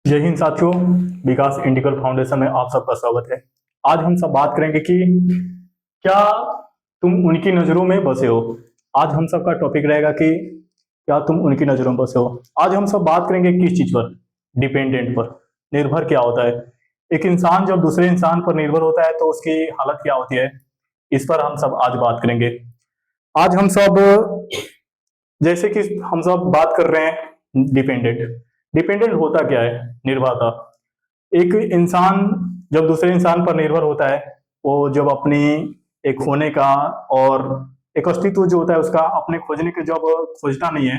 जय हिंद साथियों। विकास इंडिकल फाउंडेशन में आप सबका स्वागत है। आज हम सब बात करेंगे कि क्या तुम उनकी नजरों में बसे हो। आज हम सबका टॉपिक रहेगा कि क्या तुम उनकी नजरों में बसे हो। आज हम सब बात करेंगे किस चीज पर, डिपेंडेंट पर। निर्भर क्या होता है, एक इंसान जब दूसरे इंसान पर निर्भर होता है तो उसकी हालत क्या होती है, इस पर हम सब आज बात करेंगे। आज हम सब जैसे कि हम सब बात कर रहे हैं डिपेंडेंट। डिपेंडेंट होता क्या है, निर्भरता। एक इंसान जब दूसरे इंसान पर निर्भर होता है, वो जब अपनी एक होने का और एक अस्तित्व जो होता है उसका अपने खोजने के जब खोजता नहीं है,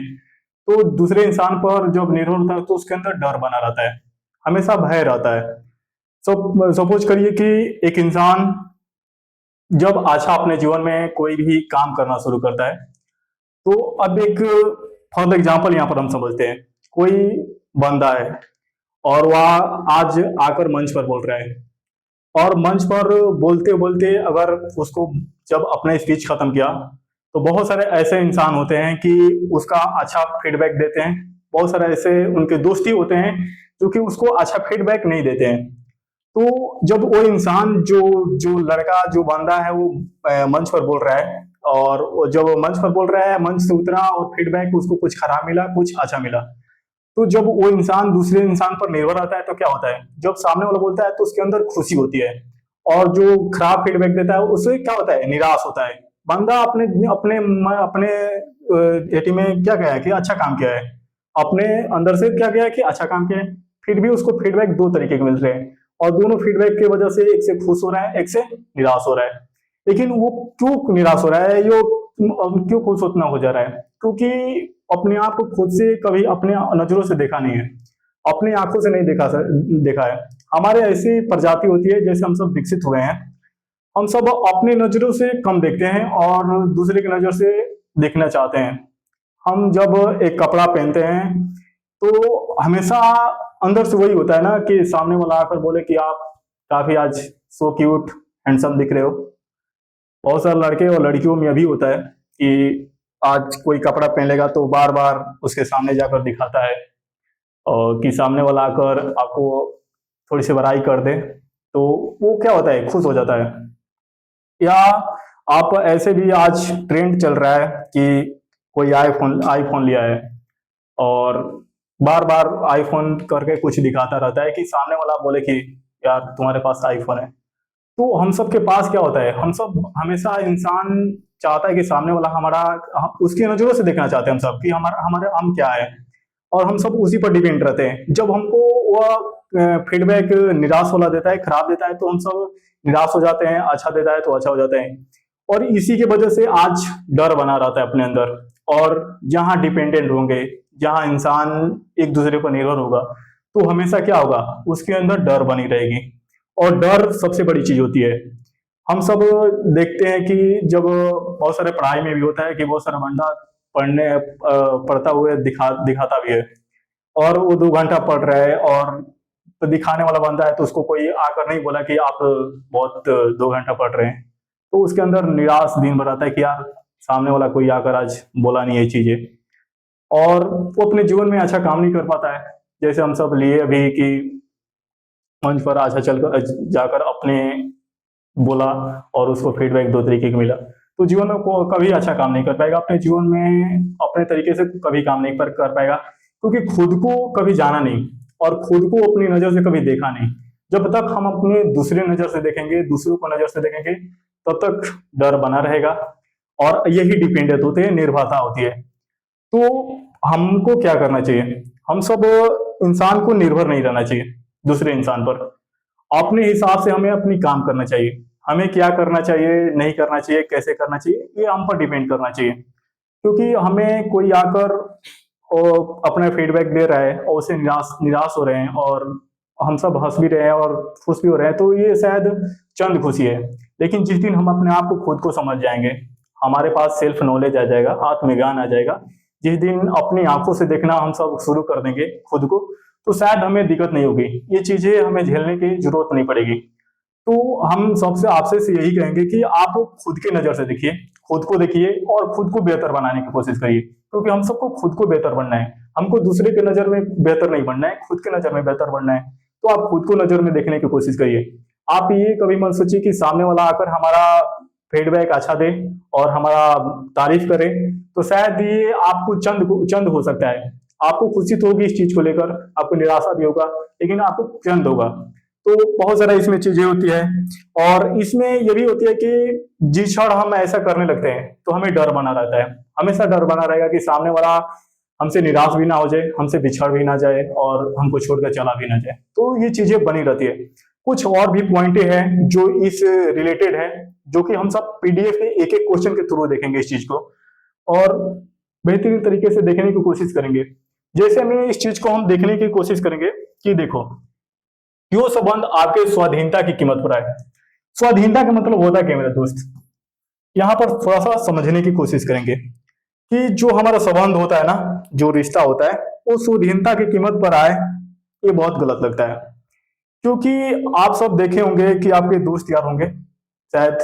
तो दूसरे इंसान पर जब निर्भर होता है तो उसके अंदर डर बना रहता है, हमेशा भय रहता है। सपोज करिए कि एक इंसान जब अच्छा अपने जीवन में कोई भी काम करना शुरू करता है, तो अब एक फॉर एग्जाम्पल यहाँ पर हम समझते हैं, कोई बंदा है और वह आज आकर मंच पर बोल रहा है, और मंच पर बोलते बोलते अगर उसको जब अपना स्पीच खत्म किया, तो बहुत सारे ऐसे इंसान होते हैं कि उसका अच्छा फीडबैक देते हैं। बहुत सारे ऐसे उनके दोस्त ही होते हैं जो कि उसको अच्छा फीडबैक नहीं देते हैं। तो जब वो इंसान जो जो लड़का जो बंदा है वो मंच पर बोल रहा है, और वो जब मंच पर बोल रहा है, मंच से उतरा और फीडबैक उसको कुछ खराब मिला कुछ अच्छा मिला, तो जब वो इंसान दूसरे इंसान पर निर्भर रहता है तो क्या होता है, जब सामने वाला बोलता है तो उसके अंदर खुशी होती है, और जो खराब फीडबैक देता है उससे क्या होता है, निराश होता है। बंदा अपने अपने अपने एटी में क्या कहा है कि अच्छा काम किया है, अपने अंदर से क्या किया है कि अच्छा काम किया है, फिर भी उसको फीडबैक दो तरीके के मिल रहे हैं, और दोनों फीडबैक की वजह से एक से खुश हो रहा है एक से निराश हो रहा है। लेकिन वो क्यों निराश हो रहा है, यो क्यों खुश उतना हो जा रहा है, क्योंकि अपने आप को खुद से कभी अपने नजरों से देखा नहीं है, अपनी आंखों से नहीं देखा है। हमारे ऐसी प्रजाति होती है, जैसे हम सब विकसित हुए हैं, हम सब अपनी नजरों से कम देखते हैं और दूसरे की नजर से देखना चाहते हैं। हम जब एक कपड़ा पहनते हैं तो हमेशा अंदर से वही होता है ना कि सामने वाला आकर बोले कि आप काफी आज सो क्यूट हैंडसम दिख रहे हो। बहुत सारे लड़के और लड़कियों में अभी होता है कि आज कोई कपड़ा पहन लेगा तो बार बार उसके सामने जाकर दिखाता है, और कि सामने वाला आकर आपको थोड़ी सी बड़ाई कर दे तो वो क्या होता है, खुश हो जाता है। या आप ऐसे भी आज ट्रेंड चल रहा है कि कोई आईफोन आईफोन लिया है, और बार बार आईफोन करके कुछ दिखाता रहता है कि सामने वाला बोले कि यार तुम्हारे पास आईफोन है। तो हम सब के पास क्या होता है, हम सब हमेशा इंसान चाहता है कि सामने वाला हमारा उसकी नजरों से देखना चाहते हैं हम सब कि हमारा हमारे हम क्या है, और हम सब उसी पर डिपेंड रहते हैं। जब हमको वह फीडबैक निराश वाला देता है, खराब देता है, तो हम सब निराश हो जाते हैं, अच्छा देता है तो अच्छा हो जाते हैं। और इसी की वजह से आज डर बना रहता है अपने अंदर। और जहां डिपेंडेंट होंगे, जहां इंसान एक दूसरे पर निर्भर होगा, तो हमेशा क्या होगा, उसके अंदर डर बनी रहेगी। और डर सबसे बड़ी चीज होती है। हम सब देखते हैं कि जब बहुत सारे पढ़ाई में भी होता है कि बहुत सारा बंदा पढ़ता हुए दिखाता भी है, और वो 2 घंटा पढ़ रहा है, और तो दिखाने वाला बंदा है तो उसको कोई आकर नहीं बोला कि आप बहुत 2 घंटा पढ़ रहे हैं, तो उसके अंदर निराश दिन भर आता है कि यार सामने वाला कोई आकर आज बोला नहीं ये चीजें, और वो अपने जीवन में अच्छा काम नहीं कर पाता है। जैसे हम सब लिए अभी कि मंच पर अच्छा चलकर जाकर अपने बोला, और उसको फीडबैक दो तरीके का मिला, तो जीवन में कभी अच्छा काम नहीं कर पाएगा, अपने जीवन में अपने तरीके से कभी काम नहीं कर पाएगा, क्योंकि खुद को कभी जाना नहीं, और खुद को अपनी नजर से कभी देखा नहीं। जब तक हम अपने दूसरे नजर से देखेंगे, दूसरों को नजर से देखेंगे, तब तक डर बना रहेगा, और यही डिपेंडेंट होते हैं, निर्भरता होती है। तो हमको क्या करना चाहिए, हम सब इंसान को निर्भर नहीं रहना चाहिए दूसरे इंसान पर। अपने हिसाब से हमें अपनी काम करना चाहिए, हमें क्या करना चाहिए नहीं करना चाहिए कैसे करना चाहिए ये हम पर डिपेंड करना चाहिए। क्योंकि हमें कोई आकर और अपना फीडबैक दे रहा है और उसे निराश निराश हो रहे हैं, और हम सब हंस भी रहे हैं और खुश भी हो रहे हैं, तो ये शायद चंद खुशी है। लेकिन जिस दिन हम अपने आप को खुद को समझ जाएंगे, हमारे पास सेल्फ नॉलेज आ जाएगा, आत्मज्ञान आ जाएगा, जिस दिन अपनी आंखों से देखना हम सब शुरू कर देंगे खुद को, तो शायद हमें दिक्कत नहीं होगी, ये चीजें हमें झेलने की जरूरत नहीं पड़ेगी। तो हम सबसे आपसे से यही कहेंगे कि आप खुद की नजर से देखिए, खुद को देखिए और खुद को बेहतर बनाने की कोशिश करिए, क्योंकि हम सबको खुद को बेहतर बनना है। हमको दूसरे के नजर में बेहतर नहीं बनना है, खुद के नजर में बेहतर बनना है। तो आप खुद को नजर में देखने की कोशिश करिए। आप ये कभी मत सोचिए कि सामने वाला आकर हमारा फीडबैक अच्छा दे और हमारा तारीफ करे, तो शायद ये आपको चंद हो सकता है। आपको खुशी तो होगी इस चीज को लेकर, आपको निराशा भी होगा, लेकिन आपको चंद होगा। तो बहुत सारा इसमें चीजें होती है। और इसमें ये भी होती है कि जिस क्षण हम ऐसा करने लगते हैं तो हमें डर बना रहता है, हमेशा डर बना रहेगा कि सामने वाला हमसे निराश भी ना हो जाए, हमसे बिछड़ भी ना जाए और हमको छोड़कर चला भी ना जाए। तो ये चीजें बनी रहती है। कुछ और भी पॉइंटें हैं जो इस रिलेटेड है, जो कि हम सब पीडीएफ में एक एक क्वेश्चन के थ्रू देखेंगे इस चीज को और बेहतरीन तरीके से देखने की कोशिश करेंगे। जैसे में इस चीज को हम देखने की कोशिश करेंगे कि देखो, क्यों संबंध आपके स्वाधीनता की कीमत पर आए। स्वाधीनता का मतलब होता है क्या मेरे दोस्त, यहाँ पर थोड़ा सा समझने की कोशिश करेंगे कि जो हमारा संबंध होता है ना, जो रिश्ता होता है, वो स्वाधीनता की कीमत पर आए, ये बहुत गलत लगता है। क्योंकि आप सब देखे होंगे कि आपके दोस्त यार होंगे, शायद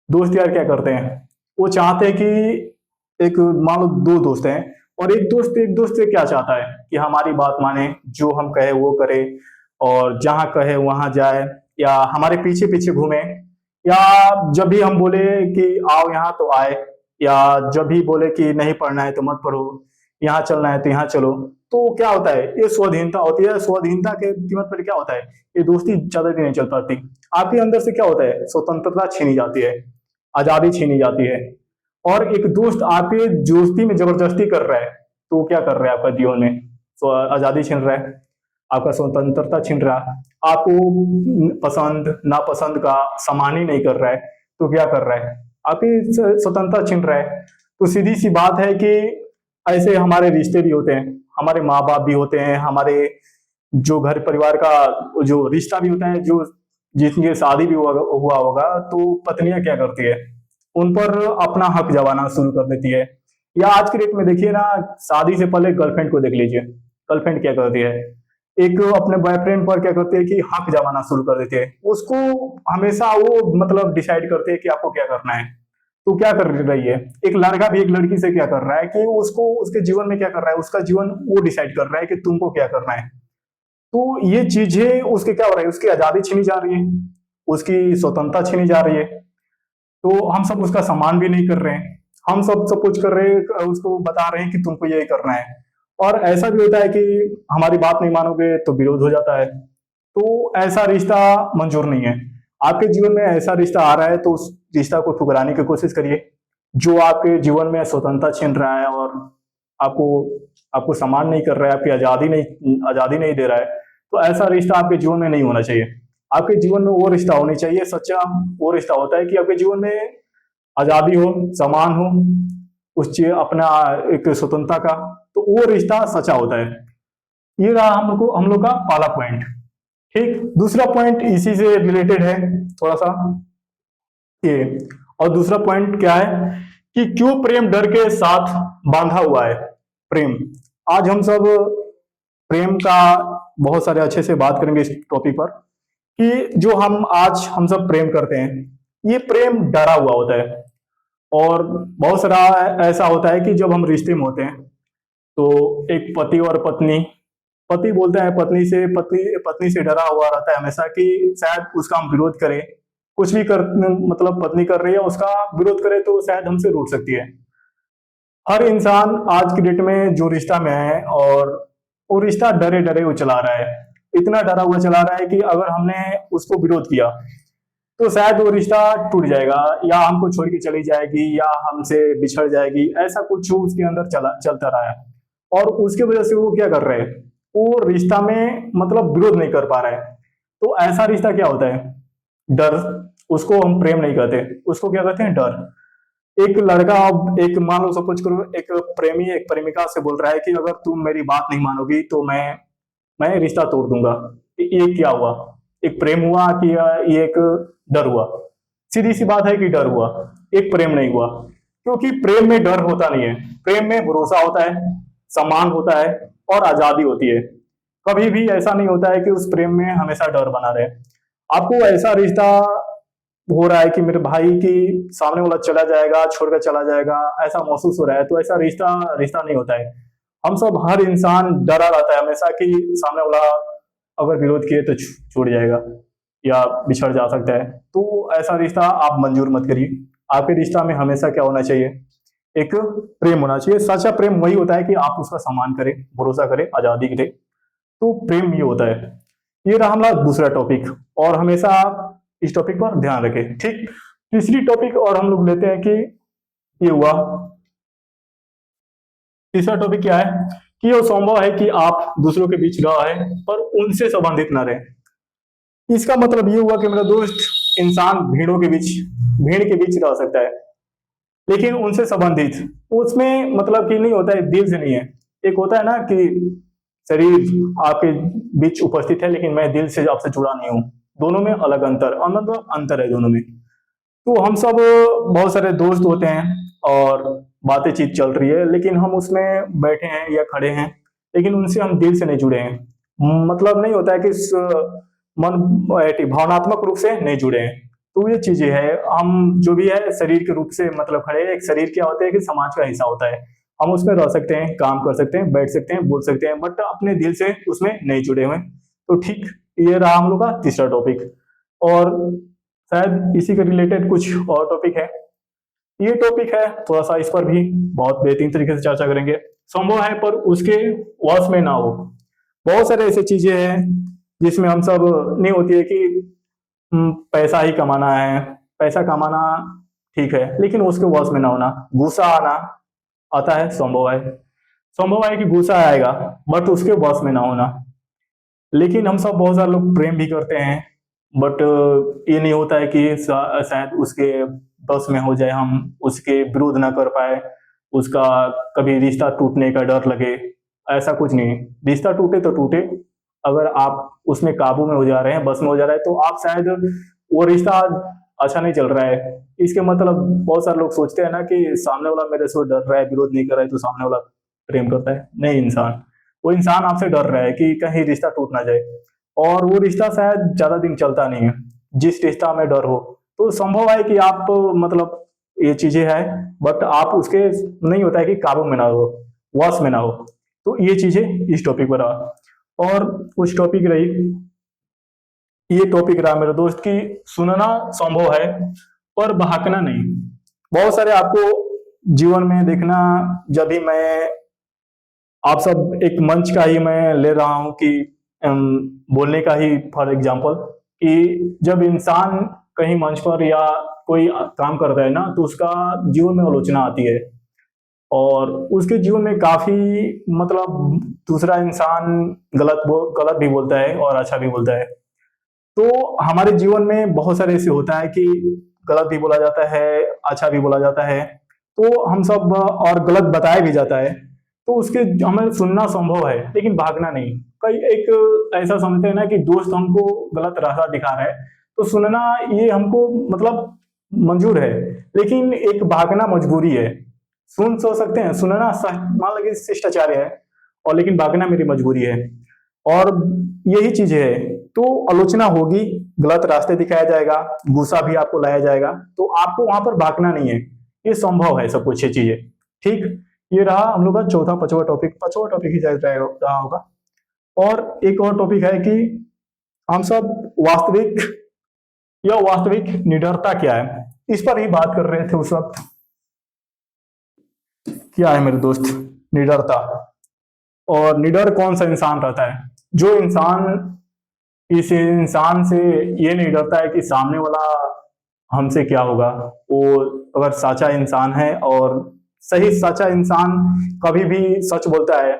दोस्त यार क्या करते हैं, वो चाहते हैं कि एक मान लो दो दोस्त हैं और एक दोस्त से क्या चाहता है कि हमारी बात माने, जो हम कहे वो करे और जहां कहे वहां जाए, या हमारे पीछे पीछे घूमे, या जब भी हम बोले कि आओ यहाँ तो आए, या जब भी बोले कि नहीं पढ़ना है तो मत पढ़ो, यहाँ चलना है तो यहाँ चलो। तो क्या होता है, ये स्वाधीनता होती है। स्वाधीनता के कीमत पर क्या होता है, ये दोस्ती ज्यादा दिन नहीं चल पाती। आपके अंदर से क्या होता है, स्वतंत्रता छीनी जाती है, आजादी छीनी जाती है। और एक दोस्त आपके दोस्ती में जबरदस्ती कर रहा है, तो क्या कर रहा है आपका जीवन में, तो आजादी छीन रहा है, आपका स्वतंत्रता छीन रहा है, आपको पसंद नापसंद का सम्मान ही नहीं कर रहा है, तो क्या कर रहा है, आपकी स्वतंत्रता छीन रहा है। तो सीधी सी बात है कि ऐसे हमारे रिश्ते भी होते हैं, हमारे माँ बाप भी होते हैं, हमारे जो घर परिवार का जो रिश्ता भी होता है, जो जिनकी शादी भी हुआ होगा, तो पत्नियां क्या करती है, उन पर अपना हक जमाना शुरू कर देती है। या आज के डेट में देखिए ना, शादी से पहले गर्लफ्रेंड को देख लीजिए, गर्लफ्रेंड क्या करती है, एक अपने बॉयफ्रेंड पर क्या करते हैं कि हक जमाना शुरू कर देते हैं। उसको हमेशा वो मतलब डिसाइड करते हैं कि आपको क्या करना है। तो क्या कर रही है, एक लड़का भी एक लड़की से क्या कर रहा है कि उसको उसके जीवन में क्या कर रहा है, उसका जीवन वो डिसाइड कर रहा है कि तुमको क्या करना है। तो ये चीजें उसके क्या हो रहा है, उसकी आजादी छीनी जा रही है, उसकी स्वतंत्रता छीनी जा रही है। तो हम सब उसका सम्मान भी नहीं कर रहे हैं, हम सब कुछ कर रहे हैं, उसको बता रहे हैं कि तुमको यही करना है। और ऐसा भी होता है कि हमारी बात नहीं मानोगे तो विरोध हो जाता है। तो ऐसा रिश्ता मंजूर नहीं है। आपके जीवन में ऐसा रिश्ता आ रहा है तो उस रिश्ता को ठुकराने की कोशिश करिए, जो आपके जीवन में स्वतंत्रता छीन रहा है और आपको आपको सम्मान नहीं कर रहा है, आपकी आजादी नहीं दे रहा है। तो ऐसा रिश्ता आपके जीवन में नहीं होना चाहिए। आपके जीवन में वो रिश्ता होनी चाहिए, सच्चा वो रिश्ता होता है कि आपके जीवन में आजादी हो, सम्मान हो, उस चीज अपना एक स्वतंत्रता का, तो वो रिश्ता सच्चा होता है। ये रहा हम लोग का पहला पॉइंट। ठीक, दूसरा पॉइंट इसी से रिलेटेड है थोड़ा सा ये। और दूसरा पॉइंट क्या है कि क्यों प्रेम डर के साथ बांधा हुआ है। प्रेम, आज हम सब प्रेम का बहुत सारे अच्छे से बात करेंगे इस टॉपिक पर, कि जो हम सब प्रेम करते हैं, ये प्रेम डरा हुआ होता है। और बहुत सारा ऐसा होता है कि जब हम रिश्ते में होते हैं तो एक पति और पत्नी, पति बोलता है पत्नी से डरा हुआ रहता है हमेशा कि शायद उसका हम विरोध करें, कुछ भी कर मतलब पत्नी कर रही है उसका विरोध करे तो शायद हमसे रूठ सकती है। हर इंसान आज की डेट में जो रिश्ता में है, और वो रिश्ता डरे डरे वो चला रहा है, इतना डरा हुआ चला रहा है कि अगर हमने उसको विरोध किया तो शायद वो रिश्ता टूट जाएगा, या हमको छोड़ के चली जाएगी, या हमसे बिछड़ जाएगी, ऐसा कुछ उसके अंदर चलता रहा है। और उसके वजह से वो क्या कर रहे हैं, वो रिश्ता में मतलब विरोध नहीं कर पा रहा है। तो ऐसा रिश्ता क्या होता है, डर। उसको हम प्रेम नहीं कहते, उसको क्या कहते हैं, डर। एक लड़का, एक मान लो सपोज करो, एक प्रेमी एक प्रेमिका से बोल रहा है कि अगर तुम मेरी बात नहीं मानोगी तो मैं रिश्ता तोड़ दूंगा। ये क्या हुआ, एक प्रेम हुआ कि ये एक डर हुआ। सीधी सी बात है कि डर हुआ, एक प्रेम नहीं हुआ। क्योंकि प्रेम में डर होता नहीं है, प्रेम में भरोसा होता है, सम्मान होता है और आजादी होती है। कभी भी ऐसा नहीं होता है कि उस प्रेम में हमेशा डर बना रहे। आपको ऐसा रिश्ता हो रहा है कि मेरे भाई की सामने वाला चला जाएगा, छोड़कर चला जाएगा, ऐसा महसूस हो रहा है, तो ऐसा रिश्ता नहीं होता है। हम सब हर इंसान डरा रहता है हमेशा कि सामने वाला अगर विरोध किए तो छूट जाएगा या बिछड़ जा सकता है। तो ऐसा रिश्ता आप मंजूर मत करिए। आपके रिश्ता में हमेशा क्या होना चाहिए, एक प्रेम होना चाहिए। सच्चा प्रेम वही होता है कि आप उसका सम्मान करें, भरोसा करें, आजादी दें, तो प्रेम ये होता है। ये रहा हमारा दूसरा टॉपिक, और हमेशा आप इस टॉपिक पर ध्यान रखें। ठीक, तीसरी टॉपिक और हम लोग लेते हैं कि ये हुआ। तीसरा टॉपिक क्या है कि यह संभव है कि आप दूसरों के बीच रहे पर उनसे संबंधित ना रहे। इसका मतलब ये हुआ कि मेरा दोस्त, इंसान भीड़ के बीच रह सकता है लेकिन उनसे संबंधित, उसमें मतलब कि नहीं होता है, दिल से नहीं है। एक होता है ना कि शरीर आपके बीच उपस्थित है लेकिन मैं दिल से आपसे जुड़ा नहीं हूँ। दोनों में अलग अंतर, और मतलब अंतर है दोनों में। तो हम सब बहुत सारे दोस्त होते हैं और बातें चीत चल रही है लेकिन हम उसमें बैठे हैं या खड़े हैं लेकिन उनसे हम दिल से नहीं जुड़े हैं। मतलब नहीं होता है कि मन भावनात्मक रूप से नहीं जुड़े हैं। तो ये चीजें है, हम जो भी है शरीर के रूप से मतलब खड़े हैं। एक शरीर क्या होता है कि समाज का हिस्सा होता है। हम उसमें रह सकते हैं, काम कर सकते हैं, बैठ सकते हैं, बोल सकते हैं, बट अपने दिल से उसमें नहीं जुड़े हुए। तो ठीक, ये रहा हम लोग का तीसरा टॉपिक। और शायद इसी के रिलेटेड कुछ और टॉपिक है। ये टॉपिक है थोड़ा सा, इस पर भी बहुत बेहतरीन तरीके से चर्चा करेंगे। संभव है पर उसके वश में ना हो। बहुत सारे ऐसे चीजें हैं जिसमें हम सब नहीं होती है कि पैसा ही कमाना है, पैसा कमाना ठीक है लेकिन उसके वश में ना होना। गुस्सा आना आता है, संभव है कि गुस्सा आएगा बट उसके वश में ना होना। लेकिन हम सब बहुत सारे लोग प्रेम भी करते हैं बट ये नहीं होता है कि शायद उसके बस में हो जाए, हम उसके विरोध ना कर पाए, उसका कभी रिश्ता टूटने का डर लगे। ऐसा कुछ नहीं, रिश्ता टूटे तो टूटे, अगर आप उसमें काबू में हो जा रहे हैं, बस में हो जा रहा है, तो आप शायद वो रिश्ता अच्छा नहीं चल रहा है। इसके मतलब बहुत सारे लोग सोचते हैं ना कि सामने वाला मेरे से डर रहा है, विरोध नहीं कर रहा है, तो सामने वाला प्रेम करता है। नहीं, वो इंसान आपसे डर रहा है कि कहीं रिश्ता टूट ना जाए, और वो रिश्ता शायद ज्यादा दिन चलता नहीं है। जिस रिश्ता में डर हो, तो संभव है कि आप मतलब ये चीजें है बट आप उसके नहीं होता है कि काबू में ना हो, वश में ना हो। तो ये चीजें इस टॉपिक पर रहा। और कुछ टॉपिक रही, ये टॉपिक रहा मेरे दोस्त की, सुनना संभव है पर बहकना नहीं। बहुत सारे आपको जीवन में देखना, जब भी मैं आप सब एक मंच का ही मैं ले रहा हूं कि बोलने का ही फॉर एग्जांपल, कि जब इंसान कहीं मंच पर या कोई काम करता है ना, तो उसका जीवन में आलोचना आती है और उसके जीवन में काफी मतलब दूसरा इंसान गलत भी बोलता है और अच्छा भी बोलता है। तो हमारे जीवन में बहुत सारे ऐसे होता है कि गलत भी बोला जाता है, अच्छा भी बोला जाता है, तो हम सब और गलत बताया भी जाता है। तो उसके हमें सुनना संभव है लेकिन भागना नहीं। कई एक ऐसा समझते हैं ना कि दोस्त हमको गलत रास्ता दिखा रहा है, तो सुनना ये हमको मतलब मंजूर है लेकिन एक भागना मजबूरी है। सुन सो सकते हैं, सुनना मान लीजिए शिष्टाचार्य है, और लेकिन भागना मेरी मजबूरी है। और यही चीज है, तो आलोचना होगी, गलत रास्ते दिखाया जाएगा, गुस्सा भी आपको लाया जाएगा, तो आपको वहां पर भागना नहीं है। ये संभव है सब कुछ ये चीजें। ठीक, ये रहा हम लोग का चौथा पांचवा टॉपिक ही रहा होगा। और एक और टॉपिक है कि हम सब वास्तविक निडरता क्या है, इस पर ही बात कर रहे थे उस वक्त। क्या है मेरे दोस्त निडरता, और निडर कौन सा इंसान रहता है? जो इंसान इस इंसान से ये नहीं डरता है कि सामने वाला हमसे क्या होगा। वो अगर सच्चा इंसान है, और सही सच्चा इंसान कभी भी सच बोलता है,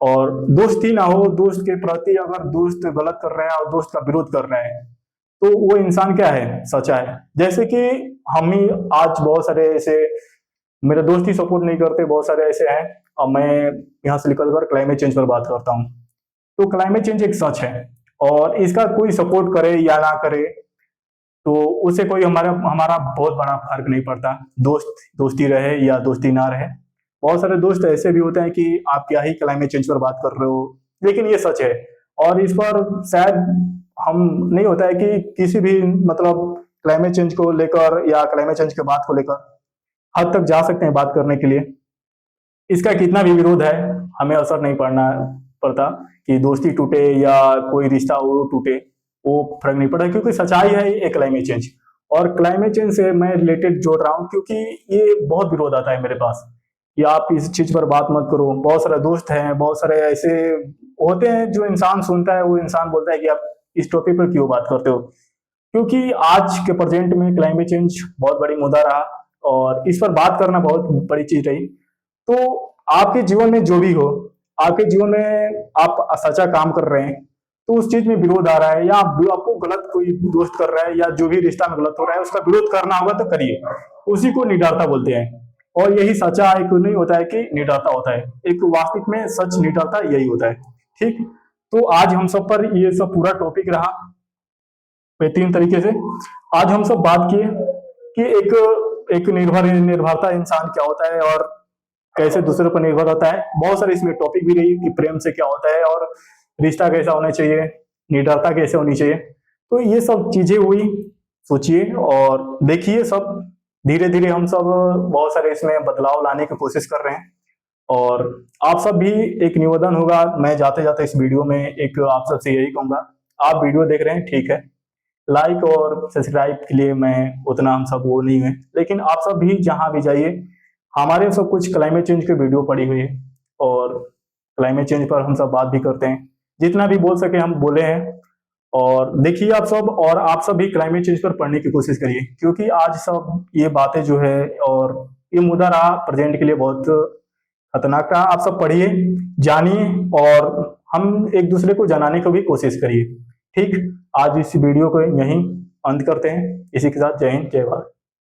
और दोस्त ही ना हो, दोस्त के प्रति अगर दोस्त गलत कर रहा है और दोस्त का विरोध कर रहा है, तो वो इंसान क्या है, सच्चा है। जैसे कि हम ही आज बहुत सारे ऐसे, मेरे दोस्त ही सपोर्ट नहीं करते, बहुत सारे ऐसे हैं। अब मैं यहाँ से निकलकर क्लाइमेट चेंज पर बात करता हूँ। तो क्लाइमेट चेंज एक सच है, और इसका कोई सपोर्ट करे या ना करे तो उससे कोई हमारा हमारा बहुत बड़ा फर्क नहीं पड़ता। दोस्ती रहे या दोस्ती ना रहे। बहुत सारे दोस्त ऐसे भी होते हैं कि आप क्या ही क्लाइमेट चेंज पर बात कर रहे हो, लेकिन ये सच है। और इस पर शायद हम नहीं होता है कि किसी भी मतलब क्लाइमेट चेंज को लेकर या क्लाइमेट चेंज के बात को लेकर हद तक जा सकते हैं बात करने के लिए। इसका कितना भी विरोध है, हमें असर नहीं पड़ना पड़ता कि दोस्ती टूटे या कोई रिश्ता वो टूटे, वो फर्क नहीं पड़ता, क्योंकि सच्चाई है ये क्लाइमेट चेंज। और क्लाइमेट चेंज से मैं रिलेटेड जोड़ रहा हूँ क्योंकि ये बहुत विरोध आता है मेरे पास कि आप इस चीज पर बात मत करो। बहुत सारे दोस्त हैं, बहुत सारे ऐसे होते हैं जो इंसान सुनता है, वो इंसान बोलता है कि आप इस टॉपिक पर क्यों बात करते हो, क्योंकि आज के प्रेजेंट में क्लाइमेट चेंज बहुत बड़ी मुद्दा रहा और इस पर बात करना बहुत बड़ी चीज रही। तो आपके जीवन में जो भी हो, आपके जीवन में आप सच्चा काम कर रहे हैं तो उस चीज में विरोध आ रहा है, या आपको गलत कोई दोस्त कर रहा है या जो भी रिश्ता में गलत हो रहा है उसका विरोध करना होगा तो करिए, उसी को निडरता बोलते हैं। और यही सच्चा एक नहीं होता है कि निडरता होता है, एक वास्तविक में सच निडरता यही होता है। ठीक, तो आज हम सब पर ये सब पूरा टॉपिक रहा बेहतरीन तरीके से। आज हम सब बात किए कि एक निर्भरता इंसान क्या होता है और कैसे दूसरे पर निर्भर होता है। बहुत सारे इसमें टॉपिक भी रही कि प्रेम से क्या होता है और रिश्ता कैसा होना चाहिए, निडरता कैसे होनी चाहिए। तो ये सब चीजें हुई, सोचिए और देखिए सब। धीरे धीरे हम सब बहुत सारे इसमें बदलाव लाने की कोशिश कर रहे हैं और आप सब भी एक निवेदन होगा, मैं जाते जाते इस वीडियो में एक आप सबसे यही कहूंगा, आप वीडियो देख रहे हैं ठीक है, लाइक और सब्सक्राइब के लिए मैं उतना हम सब वो नहीं है, लेकिन आप सब भी जहां भी जाइए, हमारे सब कुछ क्लाइमेट चेंज के वीडियो पड़ी हुई है और क्लाइमेट चेंज पर हम सब बात भी करते हैं, जितना भी बोल सके हम बोले हैं। और देखिए आप सब, और आप सब भी क्लाइमेट चेंज पर पढ़ने की कोशिश करिए, क्योंकि आज सब ये बातें जो है और ये मुद्दा रहा प्रेजेंट के लिए बहुत खतरनाक रहा। आप सब पढ़िए, जानिए और हम एक दूसरे को जनाने की भी कोशिश करिए। ठीक, आज इस वीडियो को यहीं अंत करते हैं। इसी के साथ जय हिंद, जय भारत।